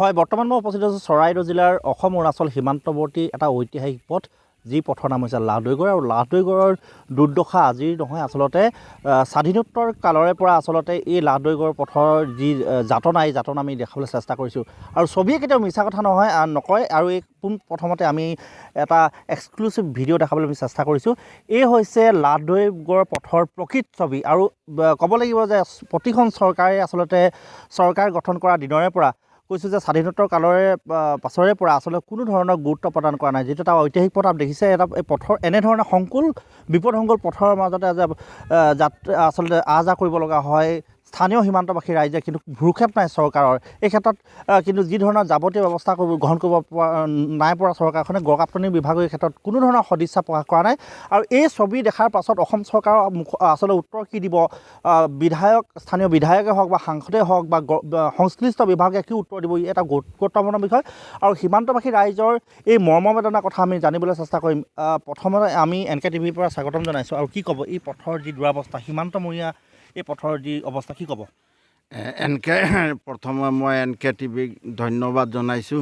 হয়, বৰ্তমান মই উপস্থিত আছোঁ চৰাইদেউ জিলাৰ অসম অৰুণাচল সীমান্তৱৰ্তী এটা ঐতিহাসিক পথ, যি পথৰ নাম হৈছে লাহদৈগড়। আৰু লাহদৈগড়ৰ দুৰ্দশা আজিৰ নহয়, আচলতে স্বাধীনোত্তৰ কালৰে পৰা আচলতে এই লাহদৈগড় পথৰ যি যাতনা, এই যাতনা আমি দেখাবলৈ চেষ্টা কৰিছোঁ। আৰু ছবিয়ে কেতিয়াও মিছা কথা নকয়। আৰু এই প্ৰথমতে আমি এটা এক্সক্লুচিভ ভিডিঅ' দেখাবলৈ আমি চেষ্টা কৰিছোঁ। এই হৈছে লাহদৈগড় পথৰ প্ৰকৃত ছবি। আৰু ক'ব লাগিব যে প্ৰতিখন চৰকাৰে আচলতে চৰকাৰ গঠন কৰা দিনৰে পৰা কৈছোঁ যে স্বাধীনোত্তৰ কালৰে পাছৰে পৰা আচলতে কোনো ধৰণৰ গুৰুত্ব প্ৰদান কৰা নাই। যিটো এটা ঐতিহাসিক পথ দেখিছে, এই পথৰ এনেধৰণৰ বিপদসংকুল পথৰ মাজতে আচলতে আহ যাহ কৰিব লগা হয় স্থানীয় সীমান্তবাসী ৰাইজে, কিন্তু ভ্ৰূক্ষেপ নাই চৰকাৰৰ এই ক্ষেত্ৰত। কিন্তু যি ধৰণৰ যাৱতীয় ব্যৱস্থা গ্ৰহণ কৰিব নাই পৰা চৰকাৰখনে, গড়কাপ্তানি বিভাগৰ এই ক্ষেত্ৰত কোনো ধৰণৰ সদিচ্ছা প্ৰকাশ কৰা নাই। আৰু এই ছবি দেখাৰ পাছত অসম চৰকাৰৰ আচলতে উত্তৰ কি দিব, স্থানীয় বিধায়কে হওক বা সাংসদেই হওক বা সংশ্লিষ্ট বিভাগে কি উত্তৰ দিব, ই এটা গুৰুত্বপূৰ্ণ বিষয়। আৰু সীমান্তবাসী ৰাইজৰ এই মৰ্মবেদনা কথা আমি জানিবলৈ চেষ্টা কৰিম। প্ৰথমতে আমি NK TVৰ পৰা স্বাগতম জনাইছোঁ। আৰু কি ক'ব এই পথৰ যি দুৰৱস্থা, সীমান্তমূৰীয়া এই পথৰ যি অৱস্থা, কি ক'ব? প্ৰথমে মই NK TVক ধন্যবাদ জনাইছোঁ।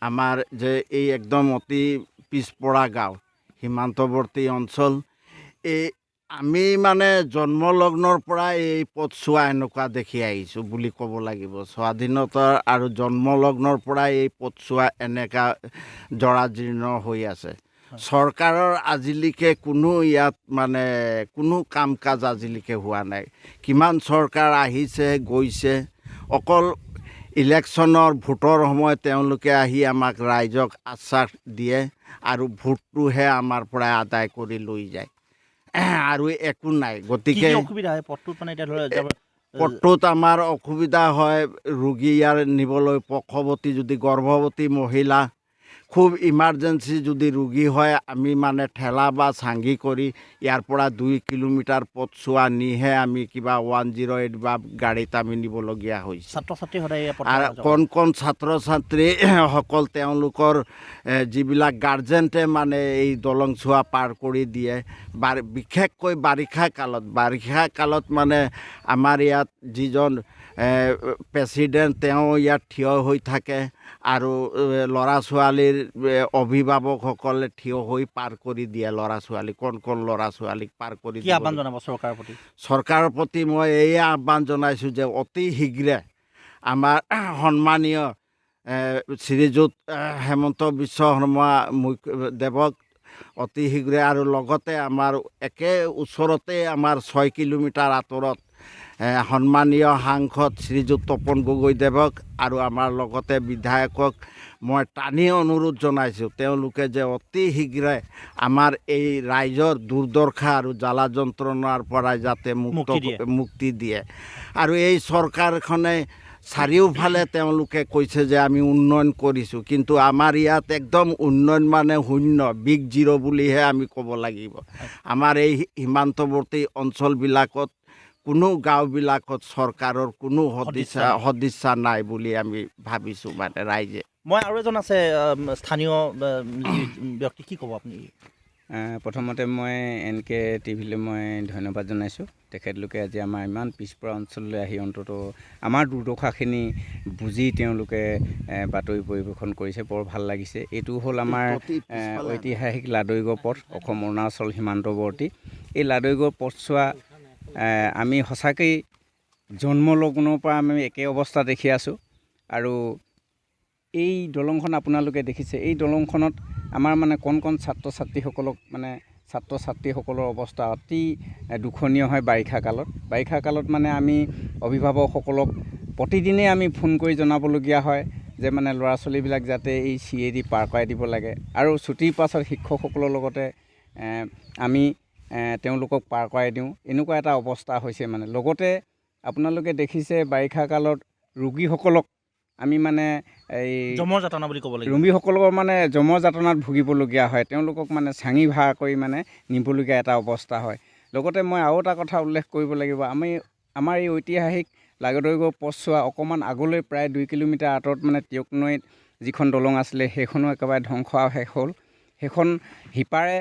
আমাৰ যে এই একদম অতি পিছপৰা গাঁও, সীমান্তৱৰ্তী অঞ্চল, এই আমি মানে জন্মলগ্নৰ পৰা এই পথছোৱা এনেকুৱা দেখি আহিছোঁ বুলি ক'ব লাগিব। স্বাধীনতাৰ আৰু জন্মলগ্নৰ পৰা এই পথছোৱা এনেকুৱা জৰাজীৰ্ণ হৈ আছে। চৰকাৰৰ আজিলৈকে কোনো ইয়াত মানে কোনো কাম কাজ আজিলৈকে হোৱা নাই। কিমান চৰকাৰ আহিছে গৈছে, অকল ইলেকশ্যনৰ ভোটৰ সময়ত তেওঁলোকে আহি আমাক ৰাইজক আশ্বাস দিয়ে আৰু ভোটটোহে আমাৰ পৰা আদায় কৰি লৈ যায়, আৰু একো নাই। গতিকে পথটোত আমাৰ অসুবিধা হয়। ৰোগী ইয়াৰ নিবলৈ পক্ষৱতী, যদি গৰ্ভৱতী মহিলা, খুব ইমাৰ্জেঞ্চি যদি ৰোগী হয়, আমি মানে ঠেলা বা চাঙি কৰি ইয়াৰ পৰা 2 কিলোমিটাৰ পথছোৱা নিহে আমি কিবা 108 বা গাড়ীত আমি নিবলগীয়া হৈছে। ছাত্ৰ-ছাত্ৰী সদায় কণ ছাত্ৰ ছাত্ৰীসকল, তেওঁলোকৰ যিবিলাক গাৰ্জেণ্টে মানে এই দলংছোৱা পাৰ কৰি দিয়ে। বিশেষকৈ বাৰিষা কালত মানে আমাৰ ইয়াত যিজন প্ৰেচিডেণ্ট, তেওঁ ইয়াত থিয় হৈ থাকে আৰু ল'ৰা ছোৱালীৰ অভিভাৱকসকলে থিয় হৈ পাৰ কৰি দিয়ে ল'ৰা ছোৱালী, কণ ল'ৰা ছোৱালীক পাৰ কৰি দিয়ে। আহ্বান জনাব চৰকাৰৰ প্ৰতি মই এয়ে আহ্বান জনাইছোঁ যে অতি শীঘ্ৰে আমাৰ সন্মানীয় শ্ৰীযুত হেমন্ত বিশ্ব শৰ্মা দেৱক অতি শীঘ্ৰে, আৰু লগতে আমাৰ একে ওচৰতে আমাৰ 6 কিলোমিটাৰ আঁতৰত সন্মানীয় সাংসদ শ্ৰীযুত তপন গগৈদেৱক আৰু আমাৰ লগতে বিধায়কক মই টানি অনুৰোধ জনাইছোঁ, তেওঁলোকে যে অতি শীঘ্ৰে আমাৰ এই ৰাইজৰ দুৰ্দশা আৰু জ্বালা যন্ত্ৰণাৰ পৰা যাতে মুক্তি দিয়ে। আৰু এই চৰকাৰখনে চাৰিওফালে তেওঁলোকে কৈছে যে আমি উন্নয়ন কৰিছোঁ, কিন্তু আমাৰ ইয়াত একদম উন্নয়ন মানে শূন্য, বিগ জিৰ' বুলিহে আমি ক'ব লাগিব। আমাৰ এই সীমান্তৱৰ্তী অঞ্চলবিলাকত, কোনো গাঁওবিলাকত চৰকাৰৰ কোনো সদিচ্ছা নাই বুলি আমি ভাবিছোঁ মানে ৰাইজে। মই আৰু এজন আছে স্থানীয় ব্যক্তি, কি ক'ব আপুনি? প্ৰথমতে মই NK TVলৈ মই ধন্যবাদ জনাইছোঁ। তেখেতলোকে আজি আমাৰ ইমান পিছপৰা অঞ্চললৈ আহি অন্তত আমাৰ দুৰ্দশাখিনি বুজি তেওঁলোকে বাতৰি পৰিৱেশন কৰিছে, বৰ ভাল লাগিছে। এইটো হ'ল আমাৰ ঐতিহাসিক লাহদৈগড় পথ, অসম অৰুণাচল সীমান্তৱৰ্তী। এই লাহদৈগড় পথছোৱা আমি সঁচাকৈ জন্মলগ্নৰ পৰা আমি একে অৱস্থা দেখি আছোঁ। আৰু এই দলংখন আপোনালোকে দেখিছে, এই দলংখনত আমাৰ মানে কণ ছাত্ৰ-ছাত্ৰীসকলৰ অৱস্থা অতি দুখনীয় হয় বাৰিষা কালত মানে আমি অভিভাৱকসকলক প্ৰতিদিনেই আমি ফোন কৰি জনাবলগীয়া হয় যে মানে ল'ৰা ছোৱালীবিলাক যাতে এই চিৰিয়েদি পাৰ কৰাই দিব লাগে। আৰু ছুটিৰ পাছত শিক্ষকসকলৰ লগতে আমি তেওঁলোকক পাৰ কৰাই দিওঁ, এনেকুৱা এটা অৱস্থা হৈছে মানে। লগতে আপোনালোকে দেখিছে বাৰিষা কালত ৰোগীসকলক আমি মানে এই যমৰ যাতনা বুলি ক'ব লাগিব, ৰোগীসকলৰ মানে যমৰ যাতনাত ভুগিবলগীয়া হয়, তেওঁলোকক মানে চাঙি ভাড়া কৰি মানে নিবলগীয়া এটা অৱস্থা হয়। লগতে মই আৰু এটা কথা উল্লেখ কৰিব লাগিব, আমাৰ এই ঐতিহাসিক লাহদৈগড় পথছোৱা অকণমান আগলৈ প্ৰায় 2 কিলোমিটাৰ আঁতৰত মানে টিয়ক নৈত যিখন দলং আছিলে, সেইখনো একেবাৰে ধ্বংস শেষ হ'ল। সেইখন সিপাৰে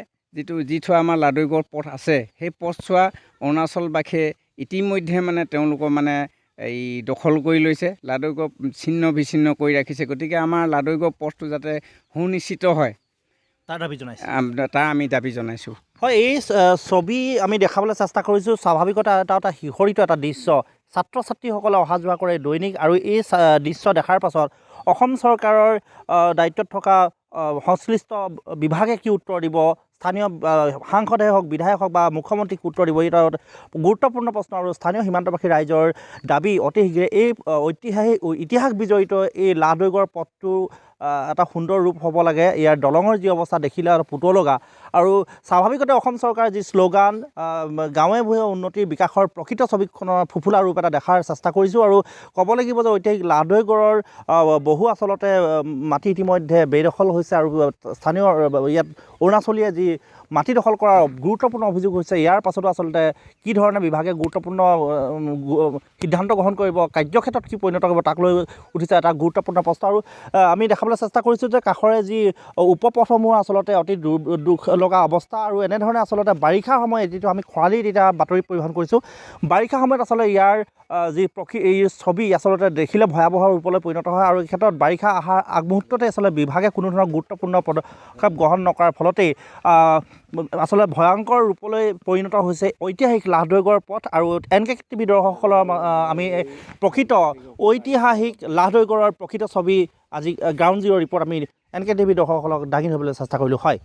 যি থোৱা আমাৰ লাহদৈগড় পথ আছে, সেই পথছোৱা অৰুণাচলবাসীয়ে ইতিমধ্যে মানে তেওঁলোকৰ মানে এই দখল কৰি লৈছে, লাডৈগড় ছিন্ন বিচ্ছিন্ন কৰি ৰাখিছে। গতিকে আমাৰ লাডৈগড় পথটো যাতে সুনিশ্চিত হয় তাৰ দাবী জনাইছে। তাৰ আমি দাবী জনাইছোঁ। হয়, এই ছবি আমি দেখাবলৈ চেষ্টা কৰিছোঁ। স্বাভাৱিকতে এটা শিহৰিত এটা দৃশ্য, ছাত্ৰ ছাত্ৰীসকলে অহা যোৱা কৰে দৈনিক, আৰু এই দৃশ্য দেখাৰ পাছত অসম চৰকাৰৰ দায়িত্বত থকা সংশ্লিষ্ট বিভাগে কি উত্তৰ দিব, স্থানীয় সাংসদে হওক, বিধায়ক হওক বা মুখ্যমন্ত্ৰীক উত্তৰ দিব, এটা গুৰুত্বপূৰ্ণ প্ৰশ্ন। আৰু স্থানীয় সীমান্তবাসী ৰাইজৰ দাবী অতি শীঘ্ৰে এই ইতিহাস বিজড়িত এই লাহদৈগড় পথটো এটা সুন্দৰ ৰূপ হ'ব লাগে। ইয়াৰ দলঙৰ যি অৱস্থা দেখিলে পুতৌ লগা। আৰু স্বাভাৱিকতে অসম চৰকাৰৰ যি শ্লোগান, গাঁৱে ভূঞে উন্নতিৰ বিকাশৰ প্ৰকৃত ছবিখনৰ ফুফুলা ৰূপ এটা দেখাৰ চেষ্টা কৰিছোঁ। আৰু ক'ব লাগিব যে ঐতিহাসিক লাহদৈগড়ৰ বহু আচলতে মাটি ইতিমধ্যে বেদখল হৈছে, আৰু স্থানীয় ইয়াত অৰুণাচলীয়ে যি মাটি দখল কৰাৰ গুৰুত্বপূৰ্ণ অভিযোগ হৈছে। ইয়াৰ পাছতো আচলতে কি ধৰণে বিভাগে গুৰুত্বপূৰ্ণ সিদ্ধান্ত গ্ৰহণ কৰিব, কাৰ্যক্ষেত্ৰত কি পৰিণত কৰিব, তাক লৈ উঠিছে এটা গুৰুত্বপূৰ্ণ প্ৰশ্ন। আৰু আমি দেখাবলৈ চেষ্টা কৰিছোঁ যে কাষৰে যি উপপথসমূহ আচলতে অতি দুখ লগা অৱস্থা। আৰু এনেধৰণে আচলতে বাৰিষাৰ সময়ত, যিটো আমি খৰালিৰ এতিয়া বাতৰি পৰিৱেশন কৰিছোঁ, বাৰিষা সময়ত আচলতে ইয়াৰ যি এই ছবি আচলতে দেখিলে ভয়াৱহ ৰূপলৈ পৰিণত হয়। আৰু এই ক্ষেত্ৰত বাৰিষা অহাৰ আগমুহূৰ্ততে আচলতে বিভাগে কোনো ধৰণৰ গুৰুত্বপূৰ্ণ পদক্ষেপ গ্ৰহণ নকৰাৰ ফলতেই আচলতে ভয়ংকৰ ৰূপলৈ পৰিণত হৈছে ঐতিহাসিক লাহদৈগড় পথ। আৰু NK TV দৰ্শকসকলৰ আমি প্ৰকৃত ঐতিহাসিক লাহদৈগড়ৰ প্ৰকৃত ছবি আজি গ্ৰাউণ্ড জিৰ' ৰিপৰ্ট আমি NK TV দৰ্শকসকলক দাঙি ধৰিবলৈ চেষ্টা কৰিলোঁ। হয়।